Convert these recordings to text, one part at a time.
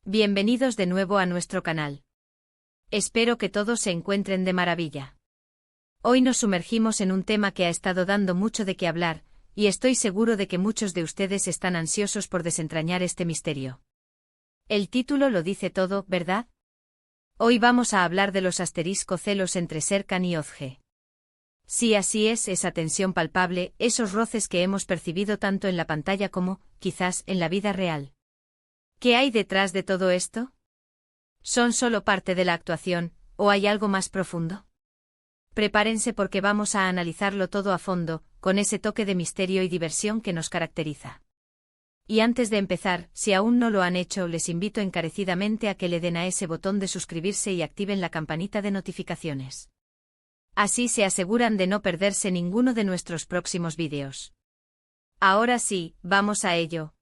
Bienvenidos de nuevo a nuestro canal. Espero que todos se encuentren de maravilla. Hoy nos sumergimos en un tema que ha estado dando mucho de qué hablar, y estoy seguro de que muchos de ustedes están ansiosos por desentrañar este misterio. El título lo dice todo, ¿verdad? Hoy vamos a hablar de los celos entre Serkan y Özge. Sí, así es, esa tensión palpable, esos roces que hemos percibido tanto en la pantalla como, quizás, en la vida real. ¿Qué hay detrás de todo esto? ¿Son solo parte de la actuación, o hay algo más profundo? Prepárense porque vamos a analizarlo todo a fondo, con ese toque de misterio y diversión que nos caracteriza. Y antes de empezar, si aún no lo han hecho, les invito encarecidamente a que le den a ese botón de suscribirse y activen la campanita de notificaciones. Así se aseguran de no perderse ninguno de nuestros próximos vídeos. Ahora sí, vamos a ello.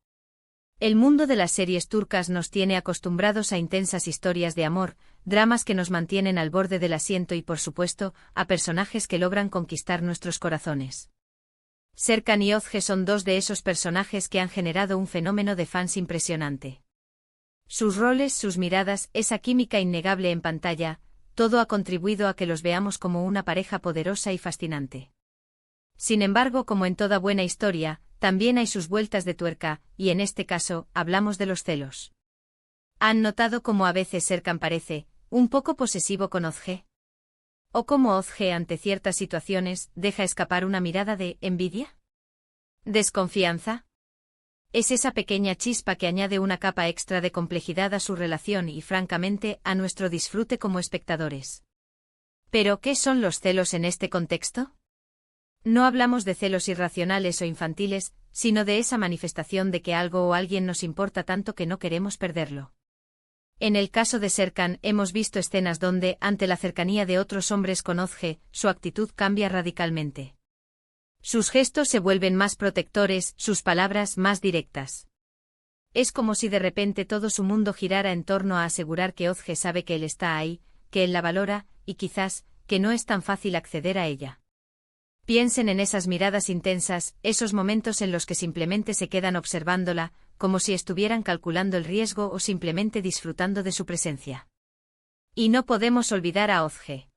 El mundo de las series turcas nos tiene acostumbrados a intensas historias de amor, dramas que nos mantienen al borde del asiento y, por supuesto, a personajes que logran conquistar nuestros corazones. Serkan y Özge son dos de esos personajes que han generado un fenómeno de fans impresionante. Sus roles, sus miradas, esa química innegable en pantalla, todo ha contribuido a que los veamos como una pareja poderosa y fascinante. Sin embargo, como en toda buena historia, también hay sus vueltas de tuerca, y en este caso, hablamos de los celos. ¿Han notado cómo a veces Serkan parece un poco posesivo con Özge? ¿O cómo Özge ante ciertas situaciones deja escapar una mirada de envidia? ¿Desconfianza? Es esa pequeña chispa que añade una capa extra de complejidad a su relación y, francamente, a nuestro disfrute como espectadores. ¿Pero qué son los celos en este contexto? No hablamos de celos irracionales o infantiles, sino de esa manifestación de que algo o alguien nos importa tanto que no queremos perderlo. En el caso de Serkan, hemos visto escenas donde, ante la cercanía de otros hombres con Özge, su actitud cambia radicalmente. Sus gestos se vuelven más protectores, sus palabras más directas. Es como si de repente todo su mundo girara en torno a asegurar que Özge sabe que él está ahí, que él la valora, y quizás, que no es tan fácil acceder a ella. Piensen en esas miradas intensas, esos momentos en los que simplemente se quedan observándola, como si estuvieran calculando el riesgo o simplemente disfrutando de su presencia. Y no podemos olvidar a Özge.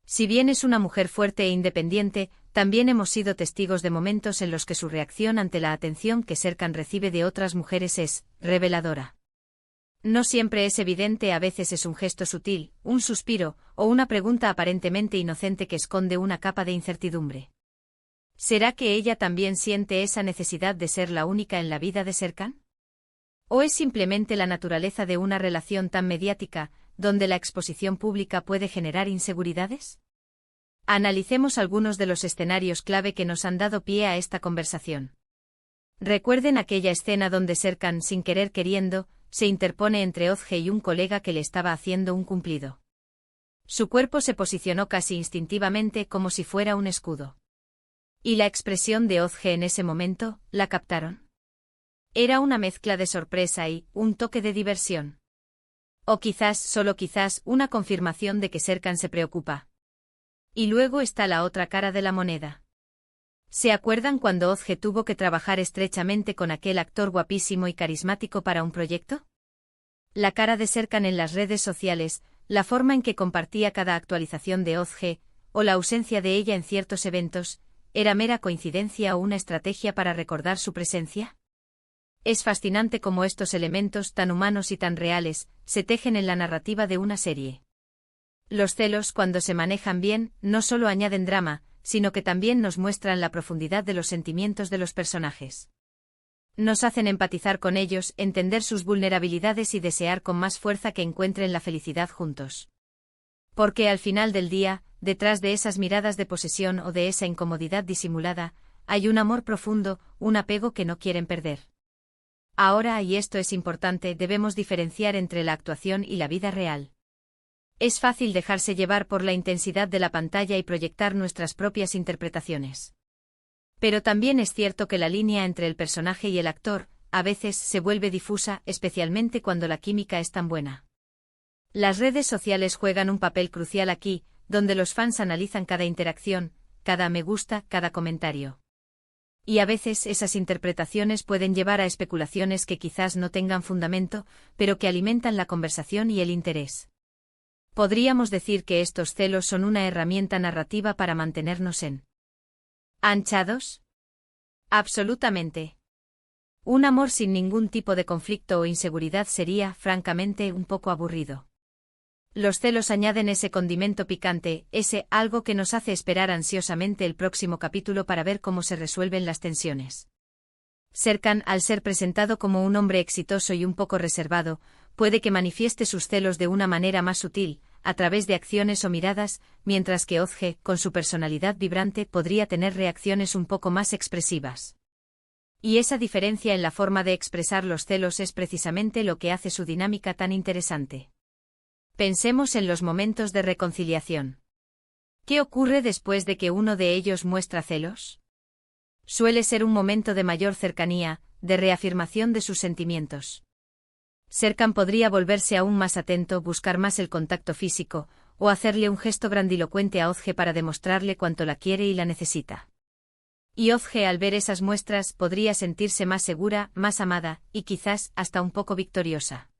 Si bien es una mujer fuerte e independiente, también hemos sido testigos de momentos en los que su reacción ante la atención que Serkan recibe de otras mujeres es reveladora. No siempre es evidente, a veces es un gesto sutil, un suspiro, o una pregunta aparentemente inocente que esconde una capa de incertidumbre. ¿Será que ella también siente esa necesidad de ser la única en la vida de Serkan? ¿O es simplemente la naturaleza de una relación tan mediática, donde la exposición pública puede generar inseguridades? Analicemos algunos de los escenarios clave que nos han dado pie a esta conversación. Recuerden aquella escena donde Serkan, sin querer queriendo, se interpone entre Özge y un colega que le estaba haciendo un cumplido. Su cuerpo se posicionó casi instintivamente como si fuera un escudo. ¿Y la expresión de Özge en ese momento, la captaron? Era una mezcla de sorpresa y un toque de diversión. O quizás, solo quizás, una confirmación de que Serkan se preocupa. Y luego está la otra cara de la moneda. ¿Se acuerdan cuando Özge tuvo que trabajar estrechamente con aquel actor guapísimo y carismático para un proyecto? La cara de Serkan en las redes sociales, la forma en que compartía cada actualización de Özge, o la ausencia de ella en ciertos eventos, ¿era mera coincidencia o una estrategia para recordar su presencia? Es fascinante cómo estos elementos tan humanos y tan reales se tejen en la narrativa de una serie. Los celos, cuando se manejan bien, no solo añaden drama, sino que también nos muestran la profundidad de los sentimientos de los personajes. Nos hacen empatizar con ellos, entender sus vulnerabilidades y desear con más fuerza que encuentren la felicidad juntos. Porque al final del día, detrás de esas miradas de posesión o de esa incomodidad disimulada, hay un amor profundo, un apego que no quieren perder. Ahora, y esto es importante, debemos diferenciar entre la actuación y la vida real. Es fácil dejarse llevar por la intensidad de la pantalla y proyectar nuestras propias interpretaciones. Pero también es cierto que la línea entre el personaje y el actor, a veces, se vuelve difusa, especialmente cuando la química es tan buena. Las redes sociales juegan un papel crucial aquí, donde los fans analizan cada interacción, cada me gusta, cada comentario. Y a veces esas interpretaciones pueden llevar a especulaciones que quizás no tengan fundamento, pero que alimentan la conversación y el interés. Podríamos decir que estos celos son una herramienta narrativa para mantenernos ¿anchados? Absolutamente. Un amor sin ningún tipo de conflicto o inseguridad sería, francamente, un poco aburrido. Los celos añaden ese condimento picante, ese algo que nos hace esperar ansiosamente el próximo capítulo para ver cómo se resuelven las tensiones. Serkan, al ser presentado como un hombre exitoso y un poco reservado, puede que manifieste sus celos de una manera más sutil, a través de acciones o miradas, mientras que Özge, con su personalidad vibrante, podría tener reacciones un poco más expresivas. Y esa diferencia en la forma de expresar los celos es precisamente lo que hace su dinámica tan interesante. Pensemos en los momentos de reconciliación. ¿Qué ocurre después de que uno de ellos muestra celos? Suele ser un momento de mayor cercanía, de reafirmación de sus sentimientos. Serkan podría volverse aún más atento, buscar más el contacto físico, o hacerle un gesto grandilocuente a Özge para demostrarle cuánto la quiere y la necesita. Y Özge, al ver esas muestras, podría sentirse más segura, más amada, y quizás hasta un poco victoriosa.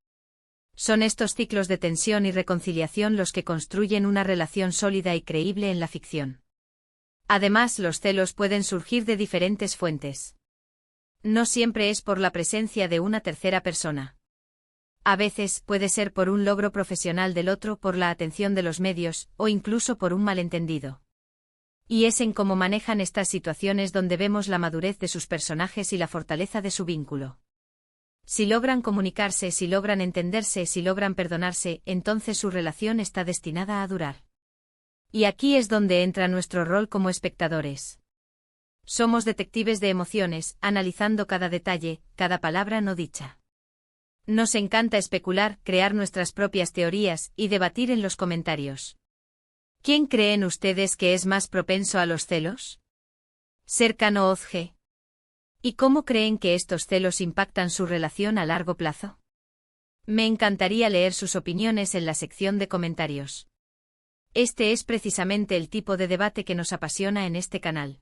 Son estos ciclos de tensión y reconciliación los que construyen una relación sólida y creíble en la ficción. Además, los celos pueden surgir de diferentes fuentes. No siempre es por la presencia de una tercera persona. A veces puede ser por un logro profesional del otro, por la atención de los medios, o incluso por un malentendido. Y es en cómo manejan estas situaciones donde vemos la madurez de sus personajes y la fortaleza de su vínculo. Si logran comunicarse, si logran entenderse, si logran perdonarse, entonces su relación está destinada a durar. Y aquí es donde entra nuestro rol como espectadores. Somos detectives de emociones, analizando cada detalle, cada palabra no dicha. Nos encanta especular, crear nuestras propias teorías y debatir en los comentarios. ¿Quién creen ustedes que es más propenso a los celos? ¿Serkan o Özge? ¿Y cómo creen que estos celos impactan su relación a largo plazo? Me encantaría leer sus opiniones en la sección de comentarios. Este es precisamente el tipo de debate que nos apasiona en este canal.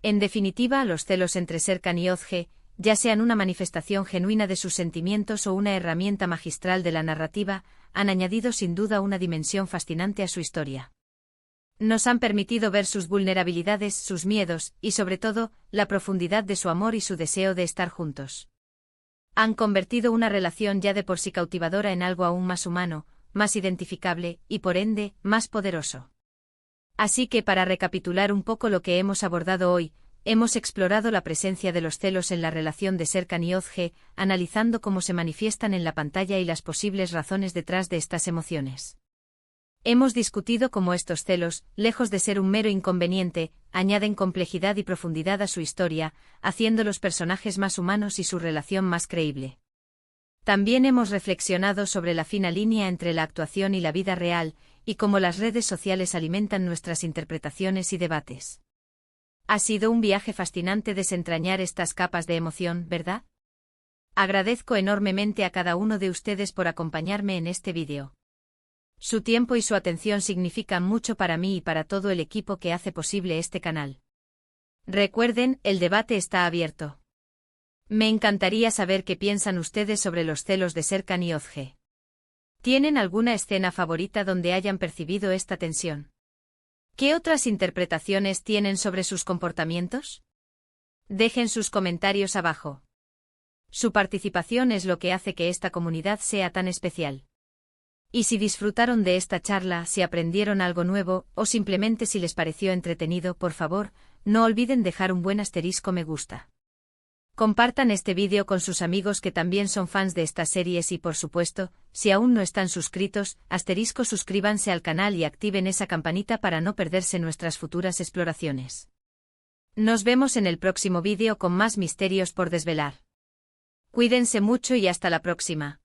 En definitiva, los celos entre Serkan y Özge, ya sean una manifestación genuina de sus sentimientos o una herramienta magistral de la narrativa, han añadido sin duda una dimensión fascinante a su historia. Nos han permitido ver sus vulnerabilidades, sus miedos, y sobre todo, la profundidad de su amor y su deseo de estar juntos. Han convertido una relación ya de por sí cautivadora en algo aún más humano, más identificable, y por ende, más poderoso. Así que para recapitular un poco lo que hemos abordado hoy, hemos explorado la presencia de los celos en la relación de Serkan y Özge, analizando cómo se manifiestan en la pantalla y las posibles razones detrás de estas emociones. Hemos discutido cómo estos celos, lejos de ser un mero inconveniente, añaden complejidad y profundidad a su historia, haciendo los personajes más humanos y su relación más creíble. También hemos reflexionado sobre la fina línea entre la actuación y la vida real, y cómo las redes sociales alimentan nuestras interpretaciones y debates. Ha sido un viaje fascinante desentrañar estas capas de emoción, ¿verdad? Agradezco enormemente a cada uno de ustedes por acompañarme en este vídeo. Su tiempo y su atención significan mucho para mí y para todo el equipo que hace posible este canal. Recuerden, el debate está abierto. Me encantaría saber qué piensan ustedes sobre los celos de Serkan y Özge. ¿Tienen alguna escena favorita donde hayan percibido esta tensión? ¿Qué otras interpretaciones tienen sobre sus comportamientos? Dejen sus comentarios abajo. Su participación es lo que hace que esta comunidad sea tan especial. Y si disfrutaron de esta charla, si aprendieron algo nuevo, o simplemente si les pareció entretenido, por favor, no olviden dejar un buen asterisco me gusta. Compartan este vídeo con sus amigos que también son fans de estas series y por supuesto, si aún no están suscritos, suscríbanse al canal y activen esa campanita para no perderse nuestras futuras exploraciones. Nos vemos en el próximo vídeo con más misterios por desvelar. Cuídense mucho y hasta la próxima.